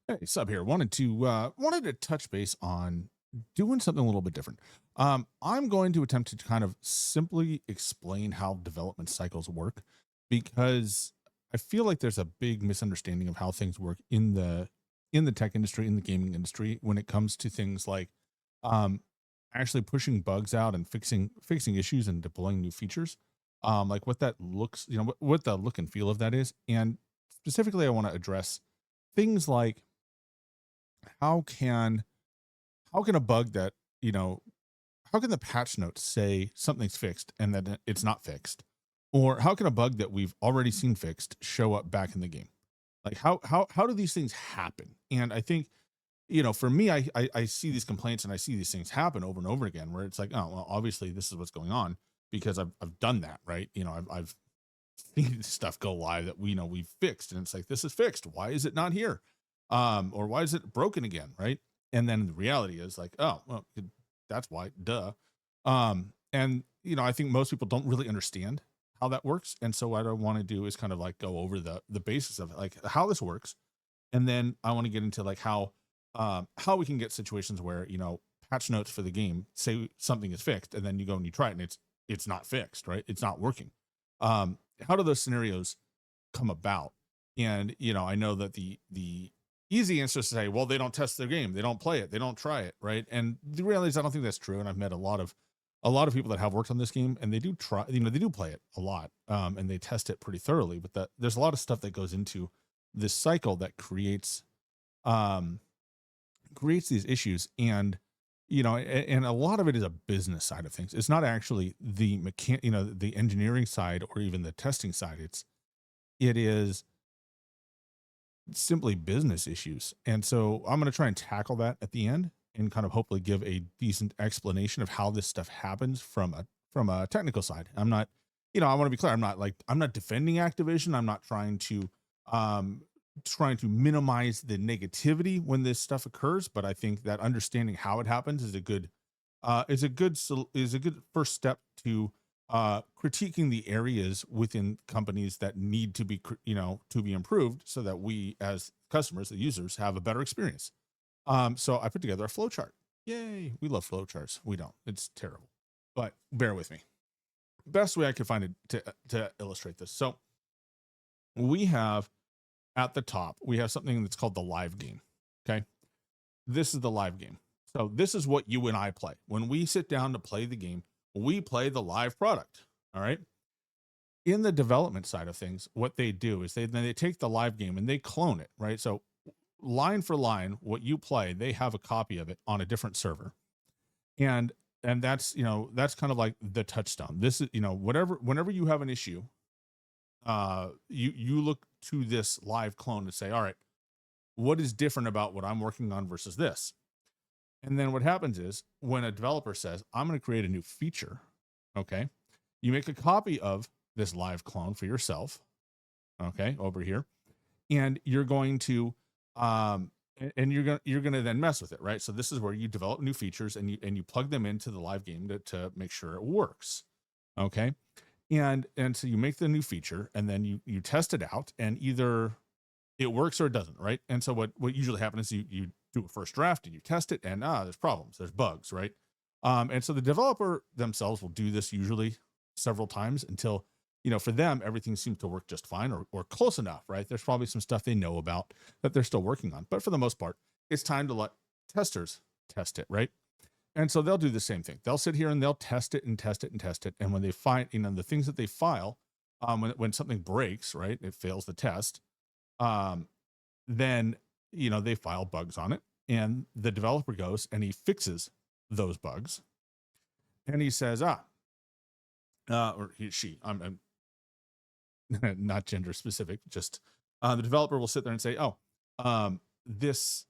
Hey, Sub here. Wanted to touch base on doing something a little bit different. I'm going to attempt to kind of simply explain how development cycles work because I feel like there's a big misunderstanding of how things work in the tech industry, in the gaming industry, when it comes to things like um, actually pushing bugs out and fixing issues and deploying new features. Like what that looks, what the look and feel of that is, and specifically, I want to address things like how can how can a bug that you know how can the patch notes say something's fixed and then it's not fixed, or how can a bug that we've already seen fixed show up back in the game? Like how do these things happen? And I think, for me, I see these complaints and I see these things happen over and over again where it's like, oh well, obviously this is what's going on because I've done that, right? I've seen stuff go live that we've fixed, and it's like, this is fixed, why is it not here? Or why is it broken again, right? And then the reality is like, oh well, that's why, duh. And I think most people don't really understand how that works, and so what I want to do is kind of like go over the basis of it, like how this works, and then I want to get into like how we can get situations where patch notes for the game say something is fixed, and then you go and you try it and it's not fixed, right? It's not working. How do those scenarios come about? And I know that the easy answer is to say, well, they don't test their game, they don't play it, they don't try it, right? And the reality is, I don't think that's true. And I've met a lot of people that have worked on this game, and they do try, they do play it a lot, and they test it pretty thoroughly. But there's a lot of stuff that goes into this cycle that um, creates these issues, and and a lot of it is a business side of things. It's not actually the engineering side or even the testing side. It is simply business issues. And so I'm going to try and tackle that at the end and kind of hopefully give a decent explanation of how this stuff happens from a technical side. I'm not, I want to be clear. I'm not defending Activision. I'm not um trying to minimize the negativity when this stuff occurs, but I think that understanding how it happens is a good first step to critiquing the areas within companies that need to be to be improved, so that we as customers, the users, have a better experience. So I put together a flow chart. Yay, we love flow charts. We don't, it's terrible, but bear with me. Best way I could find it to illustrate this. So we have, at the top, we have something that's called the live game. Okay, this is the live game. So this is what you and I play. When we sit down to play the game, we play the live product. All right. In the development side of things, what they do is they take the live game and they clone it, right? So line for line, what you play, they have a copy of it on a different server. And that's kind of like the touchstone. This is, whenever you have an issue, you look to this live clone to say, all right, what is different about what I'm working on versus this? And then what happens is, when a developer says, I'm going to create a new feature, okay, you make a copy of this live clone for yourself, okay, over here, and you're going to and you're going to then mess with it, right? So this is where you develop new features, and you plug them into the live game to make sure it works, okay? And so you make the new feature, and then you test it out, and either it works or it doesn't, right? And so what usually happens is you do a first draft and you test it, and there's problems, there's bugs, right? And so the developer themselves will do this usually several times until, for them, everything seems to work just fine, or close enough, right? There's probably some stuff they know about that they're still working on, but for the most part, it's time to let testers test it, right? And so they'll do the same thing. They'll sit here and they'll test it and test it and test it. And when they find, the things that they file, when something breaks, right, it fails the test, um, then they file bugs on it, and the developer goes and he fixes those bugs, and he says, or she, I'm not gender specific, just the developer will sit there and say, oh, this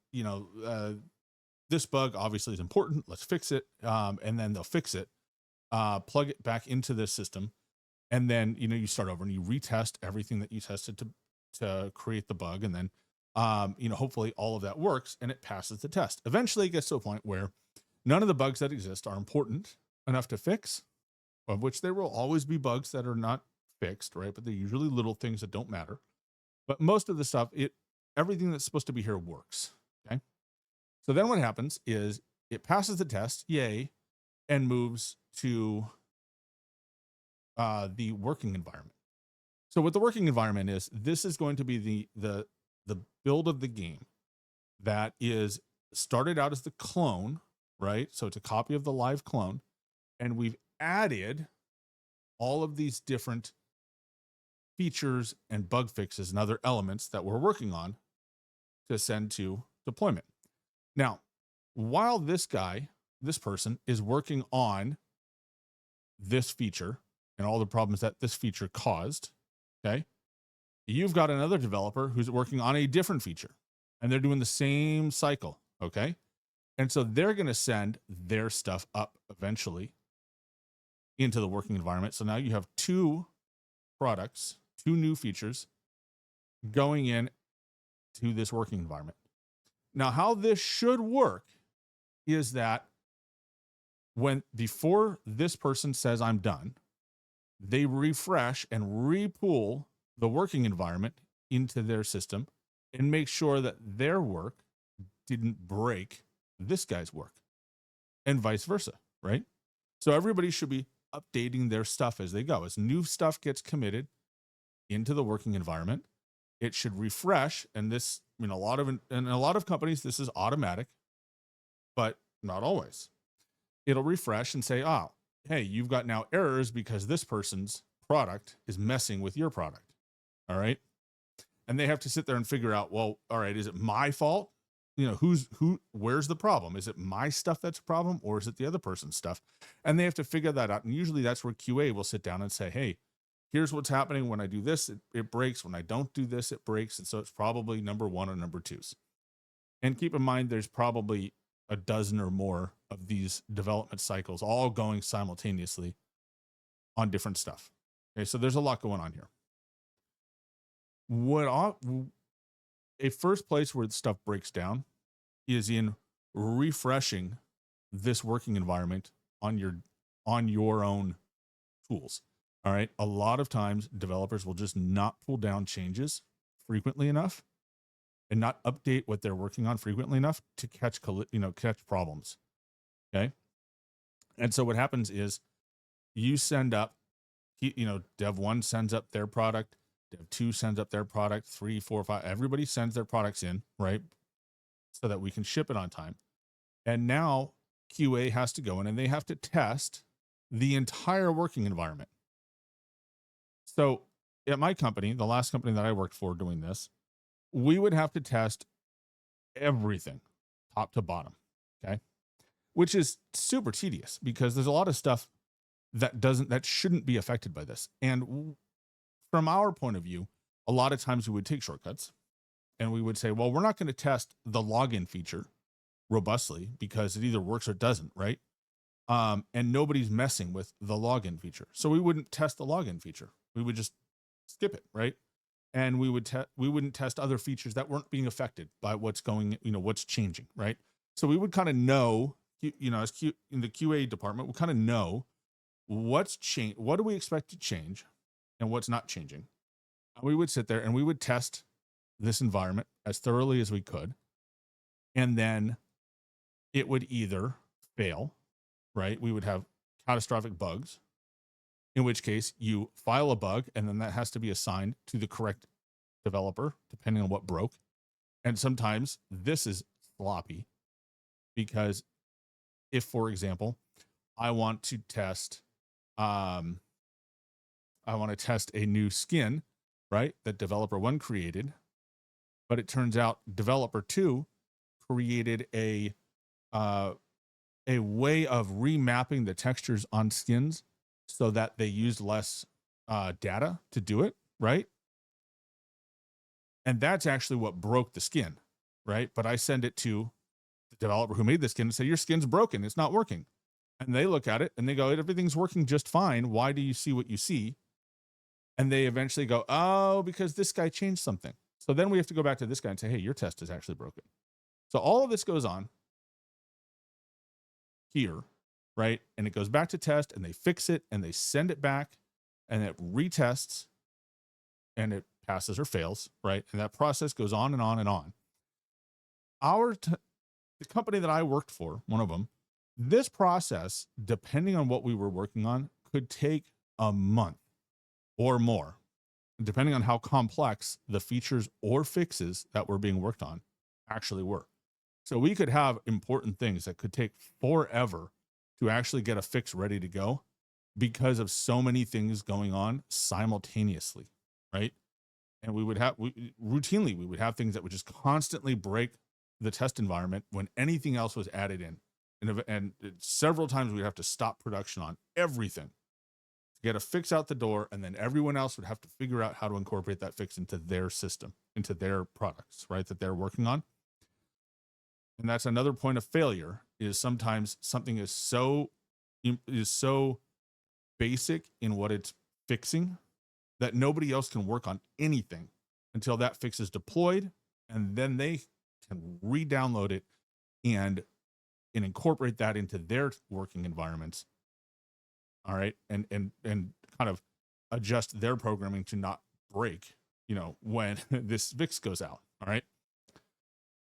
this bug obviously is important, let's fix it. And then they'll fix it, plug it back into this system, and then you start over and you retest everything that you tested to create the bug, and then hopefully all of that works and it passes the test. Eventually it gets to a point where none of the bugs that exist are important enough to fix, of which there will always be bugs that are not fixed, right? But they're usually little things that don't matter. But most of the stuff, everything that's supposed to be here works. Okay. So then what happens is it passes the test, yay, and moves to the working environment. So what the working environment is, this is going to be the build of the game that is started out as the clone, right? So it's a copy of the live clone, and we've added all of these different features and bug fixes and other elements that we're working on to send to deployment. Now, while this person is working on this feature and all the problems that this feature caused, okay, you've got another developer who's working on a different feature, and they're doing the same cycle, okay? And so they're going to send their stuff up eventually into the working environment. So now you have two products, two new features going in to this working environment. Now, how this should work is that before this person says I'm done, they refresh and repool the working environment into their system and make sure that their work didn't break this guy's work, and vice versa, right? So everybody should be updating their stuff as they go. As new stuff gets committed into the working environment, it should refresh. And this, in a lot of companies, this is automatic, but not always. It'll refresh and say, oh, hey, you've got now errors because this person's product is messing with your product. All right. And they have to sit there and figure out, well, all right, is it my fault? You know, where's the problem? Is it my stuff that's a problem, or is it the other person's stuff? And they have to figure that out. And usually that's where QA will sit down and say, hey, here's what's happening. When I do this, it breaks. When I don't do this, it breaks. And so it's probably number one or number twos. And keep in mind, there's probably a dozen or more of these development cycles all going simultaneously on different stuff. Okay, so there's a lot going on here. A first place where the stuff breaks down is in refreshing this working environment on your own tools. All right. A lot of times developers will just not pull down changes frequently enough and not update what they're working on frequently enough to catch problems. Okay. And so what happens is you send up, dev 1 sends up their product, dev 2 sends up their product, 3, 4, 5, everybody sends their products in, right? So that we can ship it on time. And now QA has to go in and they have to test the entire working environment. So at my company, the last company that I worked for doing this, we would have to test everything top to bottom. Okay. Which is super tedious because there's a lot of stuff that shouldn't be affected by this. And from our point of view, a lot of times we would take shortcuts and we would say, well, we're not going to test the login feature robustly because it either works or doesn't, right? And nobody's messing with the login feature. So we wouldn't test the login feature. We would just skip it, right? And we wouldn't test other features that weren't being affected by what's changing, right? So we would kind of know, in the QA department, we kind of know what's changed, what do we expect to change and what's not changing. And we would sit there and we would test this environment as thoroughly as we could. And then it would either fail, right? We would have catastrophic bugs, in which case you file a bug and then that has to be assigned to the correct developer, depending on what broke. And sometimes this is sloppy because if, for example, I want to test a new skin, right? That developer 1 created, but it turns out developer 2 created a way of remapping the textures on skins so that they used less data to do it, right? And that's actually what broke the skin, right? But I send it to the developer who made the skin and say, your skin's broken, it's not working. And they look at it and they go, everything's working just fine. Why do you see what you see? And they eventually go, oh, because this guy changed something. So then we have to go back to this guy and say, hey, your test is actually broken. So all of this goes on here, right? And it goes back to test and they fix it and they send it back and it retests and it passes or fails, right? And that process goes on and on and on. The company that I worked for, one of them, this process, depending on what we were working on, could take a month or more, depending on how complex the features or fixes that were being worked on actually were. So we could have important things that could take forever to actually get a fix ready to go because of so many things going on simultaneously, right? And we would have things that would just constantly break the test environment when anything else was added in. And several times we'd have to stop production on everything to get a fix out the door, and then everyone else would have to figure out how to incorporate that fix into their system, into their products, right, that they're working on. And that's another point of failure, is sometimes something is so basic in what it's fixing that nobody else can work on anything until that fix is deployed, and then they can re-download it and incorporate that into their working environments. All right. And kind of adjust their programming to not break, when this fix goes out. All right.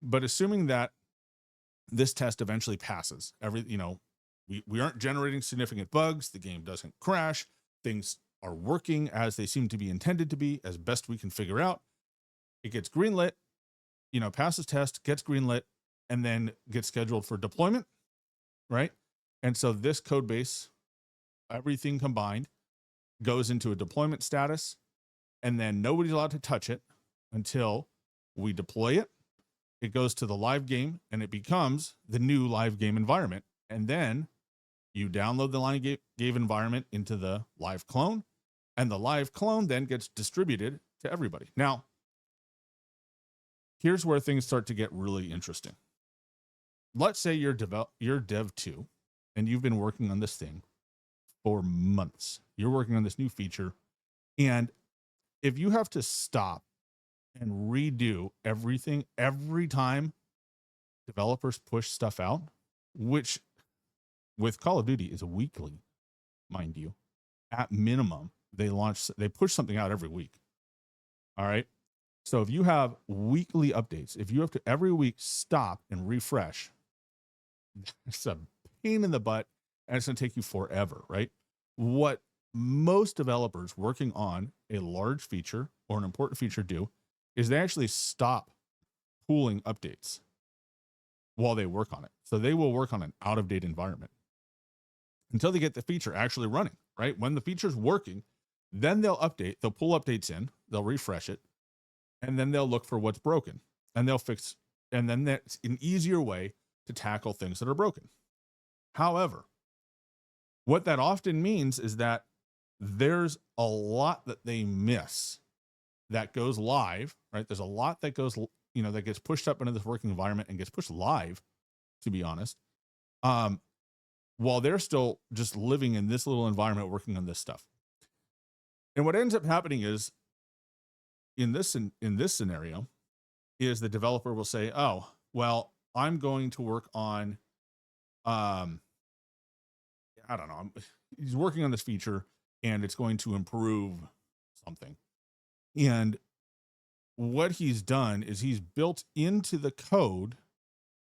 But assuming that this test eventually passes, we aren't generating significant bugs, the game doesn't crash, things are working as they seem to be intended to be, as best we can figure out. It gets greenlit, passes test, gets greenlit, and then gets scheduled for deployment, right? And so this code base, everything combined, goes into a deployment status, and then nobody's allowed to touch it until we deploy it. It goes to the live game, and it becomes the new live game environment. And then you download the live game environment into the live clone, and the live clone then gets distributed to everybody. Now, here's where things start to get really interesting. Let's say you're dev 2, and you've been working on this thing for months. You're working on this new feature, and if you have to stop and redo everything every time developers push stuff out, which with Call of Duty is weekly, mind you, at minimum, they push something out every week. All right. So if you have weekly updates, if you have to every week stop and refresh, it's a pain in the butt, and it's going to take you forever, right? What most developers working on a large feature or an important feature do is they actually stop pooling updates while they work on it. So they will work on an out-of-date environment until they get the feature actually running, right? When the feature's working, then they'll pull updates in, they'll refresh it, and then they'll look for what's broken, and they'll fix, and then that's an easier way to tackle things that are broken. However, what that often means is that there's a lot that they miss that goes live, right? There's a lot that goes, that gets pushed up into this working environment and gets pushed live, to be honest, while they're still just living in this little environment working on this stuff. And what ends up happening is, in this scenario, is the developer will say, oh, well, I'm going to work on, I don't know, he's working on this feature and it's going to improve something. And what he's done is he's built into the code,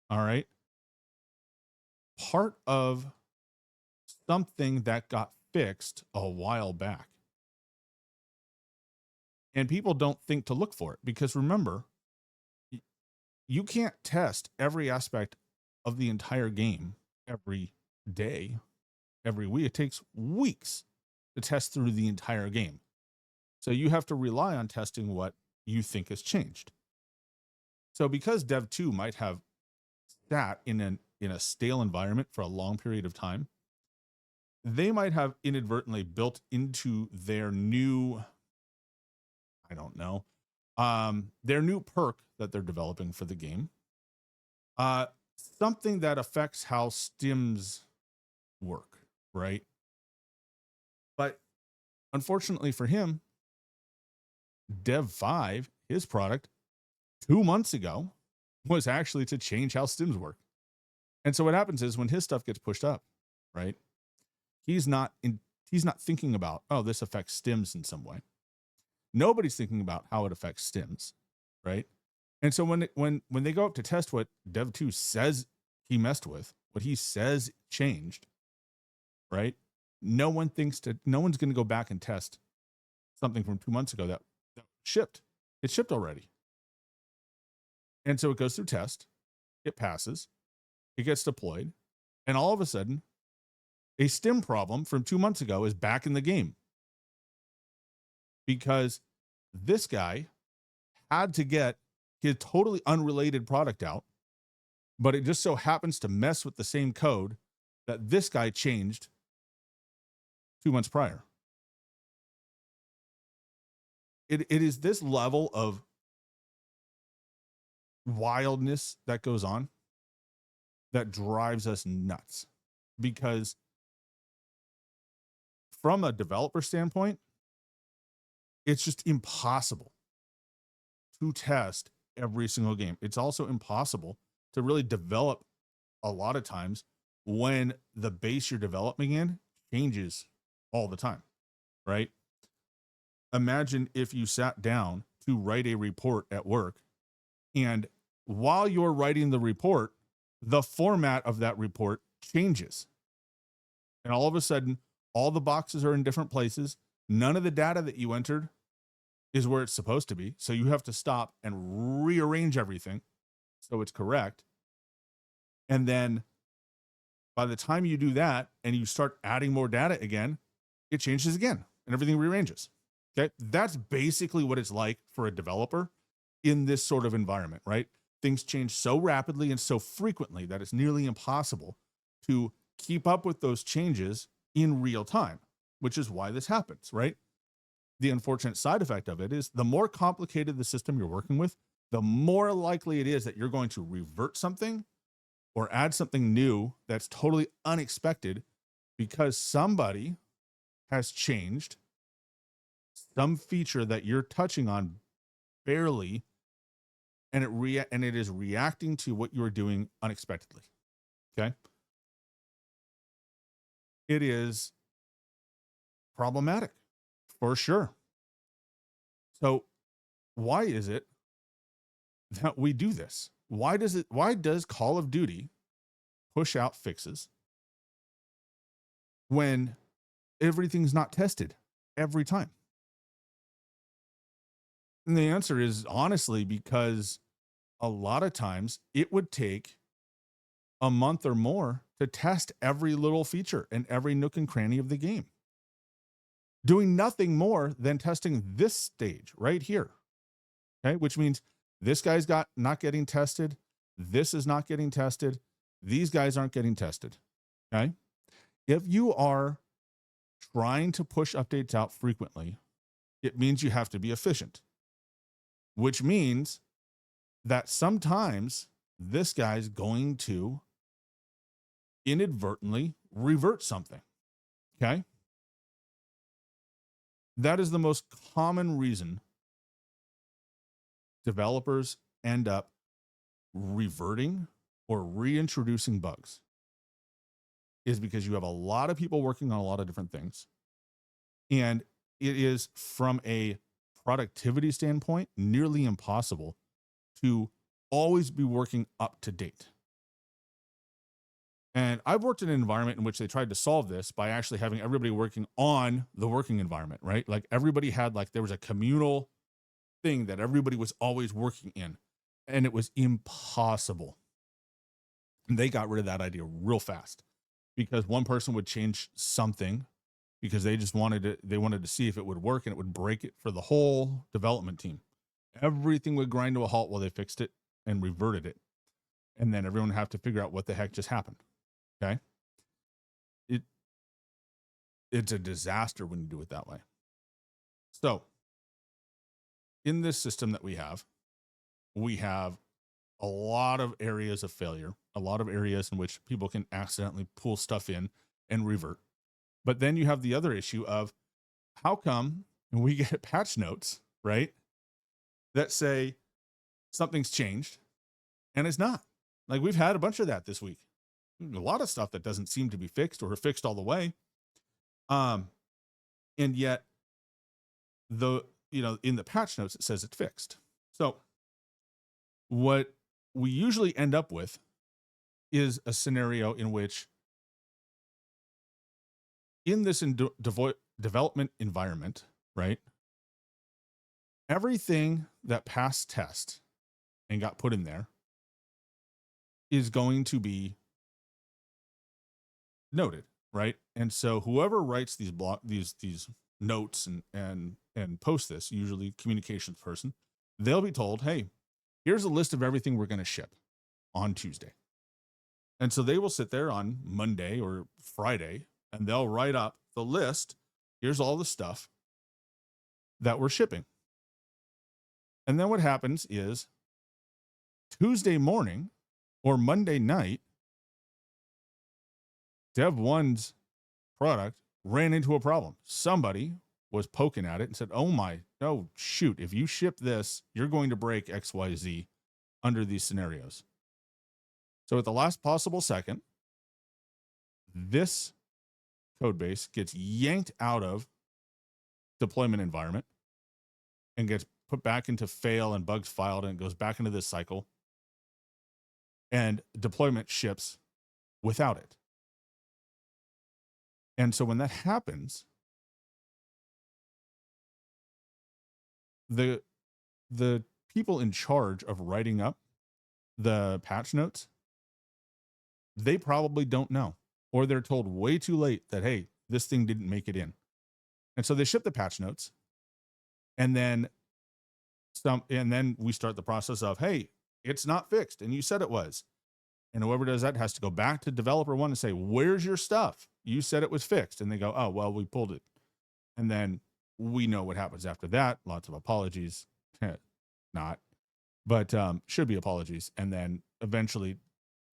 all right, part of something that got fixed a while back. And people don't think to look for it, because remember, you can't test every aspect of the entire game every day, every week. It takes weeks to test through the entire game. So you have to rely on testing what you think has changed. So because Dev 2 might have sat in a stale environment for a long period of time, they might have inadvertently built into their new, I don't know, their new perk that they're developing for the game, something that affects how stims work, right? But unfortunately for him, Dev 5, his product, 2 months ago, was actually to change how stims work. And so what happens is, when his stuff gets pushed up, right, he's not thinking about, oh, this affects stims in some way. Nobody's thinking about how it affects stims, right? And so when they go up to test what Dev 2 says he messed with, what he says changed, right? No one's going to go back and test something from 2 months ago that shipped. It shipped already. And so it goes through test, it passes, it gets deployed, and all of a sudden, a stim problem from 2 months ago is back in the game. Because this guy had to get his totally unrelated product out, but it just so happens to mess with the same code that this guy changed 2 months prior. It is this level of wildness that goes on that drives us nuts, because from a developer standpoint, it's just impossible to test every single game. It's also impossible to really develop a lot of times when the base you're developing in changes all the time, right? Imagine if you sat down to write a report at work, and while you're writing the report, the format of that report changes. And all of a sudden, all the boxes are in different places. None of the data that you entered is where it's supposed to be. So you have to stop and rearrange everything so it's correct. And then by the time you do that and you start adding more data again, it changes again and everything rearranges. Okay. That's basically what it's like for a developer in this sort of environment, right? Things change so rapidly and so frequently that it's nearly impossible to keep up with those changes in real time, which is why this happens, right? The unfortunate side effect of it is the more complicated the system you're working with, the more likely it is that you're going to revert something or add something new that's totally unexpected because somebody has changed some feature that you're touching on barely, and it is reacting to what you're doing unexpectedly. Okay. It is problematic for sure. So why is it that we do this? Why does Call of Duty push out fixes when everything's not tested every time? And the answer is honestly because a lot of times it would take a month or more to test every little feature and every nook and cranny of the game, doing nothing more than testing this stage right here. Okay. Which means this guy's not getting tested. This is not getting tested. These guys aren't getting tested. Okay. If you are trying to push updates out frequently, it means you have to be efficient, which means that sometimes this guy's going to inadvertently revert something. Okay. That is the most common reason developers end up reverting or reintroducing bugs, is because you have a lot of people working on a lot of different things. And it is, from a productivity standpoint, nearly impossible to always be working up to date. And I've worked in an environment in which they tried to solve this by actually having everybody working on the working environment, right? Like everybody had, like, there was a communal thing that everybody was always working in, and it was impossible. And they got rid of that idea real fast because one person would change something because they just wanted to see if it would work, and it would break it for the whole development team. Everything would grind to a halt while they fixed it and reverted it. And then everyone would have to figure out what the heck just happened. Okay. It's a disaster when you do it that way. So in this system that we have a lot of areas of failure, a lot of areas in which people can accidentally pull stuff in and revert. But then you have the other issue of how come we get patch notes, right, that say something's changed and it's not. Like, we've had a bunch of that this week. A lot of stuff that doesn't seem to be fixed or fixed all the way. And yet the in the patch notes, it says it's fixed. So what we usually end up with is a scenario in which in this development environment, right? Everything that passed test and got put in there is going to be noted, right? And so whoever writes these these notes and post this, usually communications person, they'll be told, hey, here's a list of everything we're going to ship on Tuesday. And so they will sit there on Monday or Friday and they'll write up the list. Here's all the stuff that we're shipping. And then what happens is Tuesday morning or Monday night, Dev 1's product ran into a problem. Somebody was poking at it and said, oh, shoot, if you ship this, you're going to break XYZ under these scenarios. So at the last possible second, this code base gets yanked out of deployment environment and gets put back into fail and bugs filed, and it goes back into this cycle, and deployment ships without it. And so when that happens, the people in charge of writing up the patch notes, they probably don't know, or they're told way too late that, hey, this thing didn't make it in. And so they ship the patch notes, and then we start the process of, hey, it's not fixed and you said it was. And whoever does that has to go back to developer 1 and say, where's your stuff? You said it was fixed. And they go, oh, well, we pulled it. And then we know what happens after that. Lots of apologies. Not, but should be apologies. And then eventually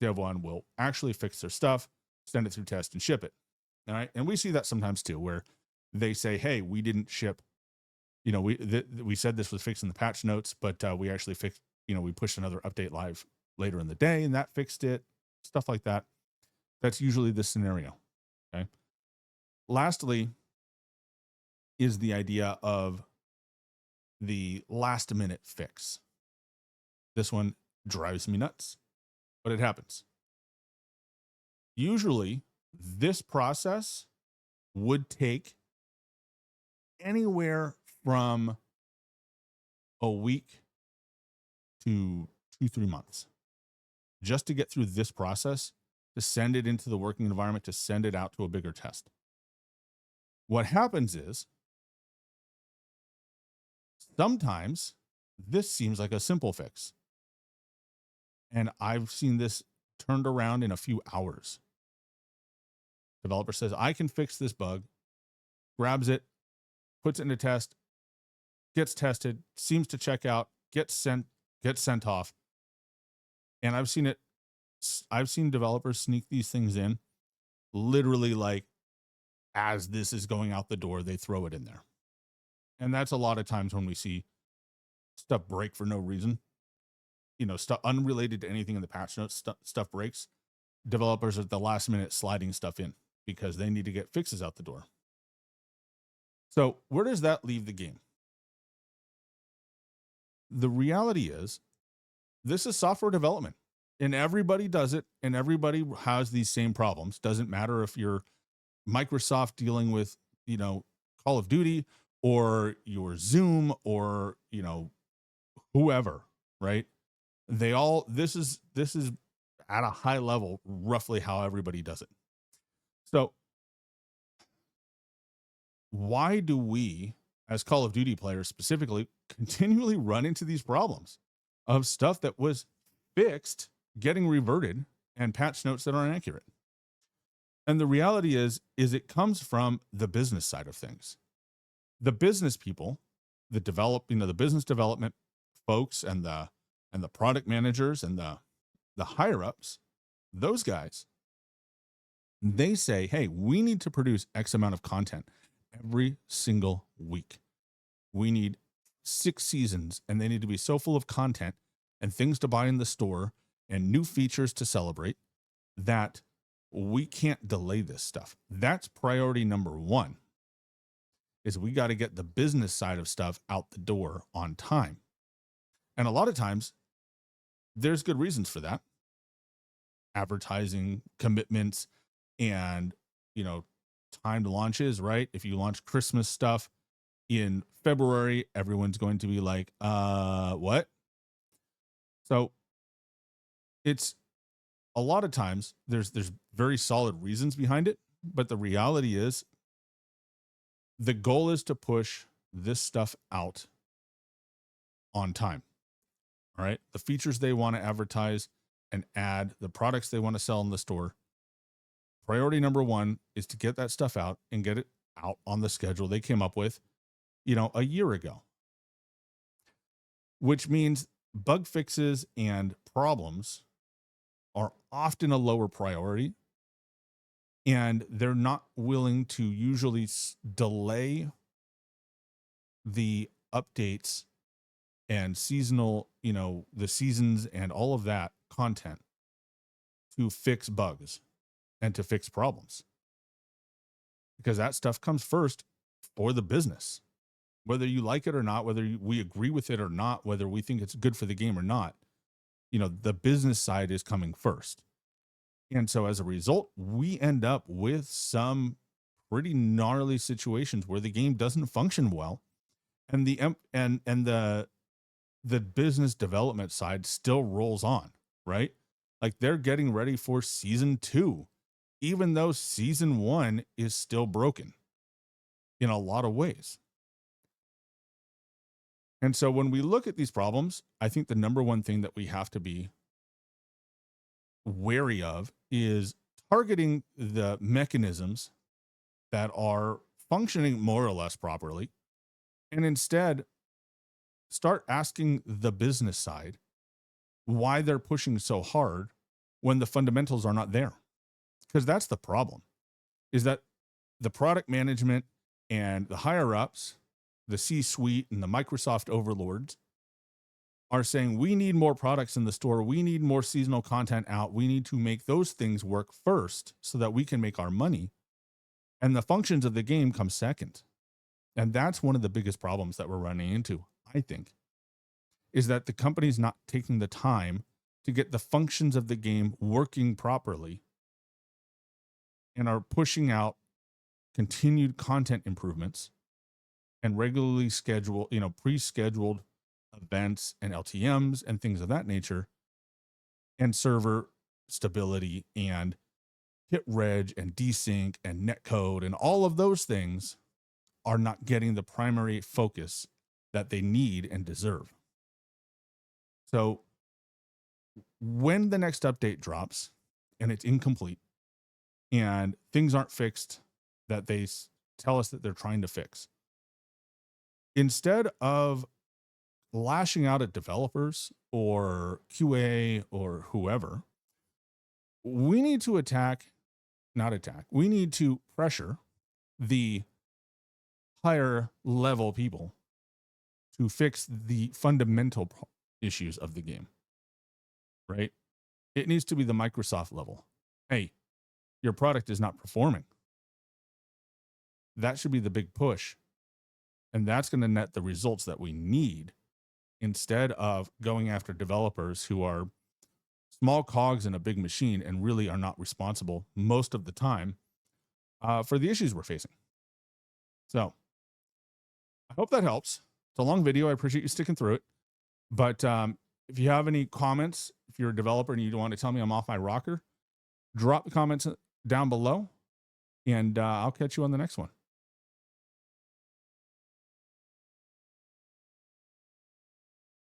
Dev 1 will actually fix their stuff, send it through test, and ship it. All right. And we see that sometimes too, where they say, hey, we didn't ship, we said this was fixed in the patch notes, but we actually fixed, we pushed another update live later in the day and that fixed it, stuff like that. That's usually the scenario. Okay. Lastly is the idea of the last minute fix. This one drives me nuts, but it happens. Usually this process would take anywhere from a week to 2-3 months just to get through this process, to send it into the working environment, to send it out to a bigger test. What happens is sometimes this seems like a simple fix, and I've seen this turned around in a few hours. Developer says, I can fix this bug, grabs it, puts it into test, gets tested, seems to check out, gets sent off. And I've seen developers sneak these things in literally like as this is going out the door, they throw it in there. And that's a lot of times when we see stuff break for no reason, stuff unrelated to anything in the patch notes, stuff breaks. Developers at the last minute sliding stuff in because they need to get fixes out the door. So where does that leave the game? The reality is this is software development and everybody does it and everybody has these same problems. Doesn't matter if you're Microsoft dealing with, Call of Duty or your Zoom or, whoever, right? This is at a high level, roughly how everybody does it. So why do we, as Call of Duty players specifically, continually run into these problems of stuff that was fixed, getting reverted, and patch notes that aren't accurate? And the reality is it comes from the business side of things. The business people that develop, the business development folks and the product managers and the higher ups, those guys, they say, hey, we need to produce X amount of content every single week. We need 6 seasons and they need to be so full of content and things to buy in the store and new features to celebrate that we can't delay this stuff. That's priority number 1. is we got to get the business side of stuff out the door on time. And a lot of times there's good reasons for that. Advertising commitments and, timed launches, right? If you launch Christmas stuff in February, everyone's going to be like, what? So it's a lot of times there's very solid reasons behind it, but the reality is the goal is to push this stuff out on time. All right. The features they want to advertise and add, the products they want to sell in the store. Priority number one is to get that stuff out and get it out on the schedule they came up with, a year ago. Which means bug fixes and problems are often a lower priority, and they're not willing to usually delay the updates and seasonal, the seasons and all of that content to fix bugs and to fix problems, because that stuff comes first for the business, whether you like it or not, whether we agree with it or not, whether we think it's good for the game or not. The business side is coming first. And so as a result, we end up with some pretty gnarly situations where the game doesn't function well, and the business development side still rolls on, right? Like they're getting ready for season 2, even though season 1 is still broken in a lot of ways. And so when we look at these problems, I think the number one thing that we have to be wary of is targeting the mechanisms that are functioning more or less properly, and instead start asking the business side why they're pushing so hard when the fundamentals are not there. Because that's the problem, is that the product management and the higher ups, the C-suite and the Microsoft overlords are saying, we need more products in the store. We need more seasonal content out. We need to make those things work first so that we can make our money. And the functions of the game come second. And that's one of the biggest problems that we're running into, I think, is that the company's not taking the time to get the functions of the game working properly and are pushing out continued content improvements and regularly pre-scheduled events and LTMs and things of that nature, and server stability and hit reg and desync and netcode and all of those things are not getting the primary focus that they need and deserve. So when the next update drops and it's incomplete and things aren't fixed that they tell us that they're trying to fix, instead of lashing out at developers or QA or whoever, we need to we need to pressure the higher level people to fix the fundamental issues of the game, right? It needs to be the Microsoft level. Hey, your product is not performing. That should be the big push. And that's going to net the results that we need, instead of going after developers who are small cogs in a big machine and really are not responsible most of the time for the issues we're facing. So I hope that helps. It's a long video. I appreciate you sticking through it. But if you have any comments, if you're a developer and you want to tell me I'm off my rocker, drop the comments down below, and I'll catch you on the next one.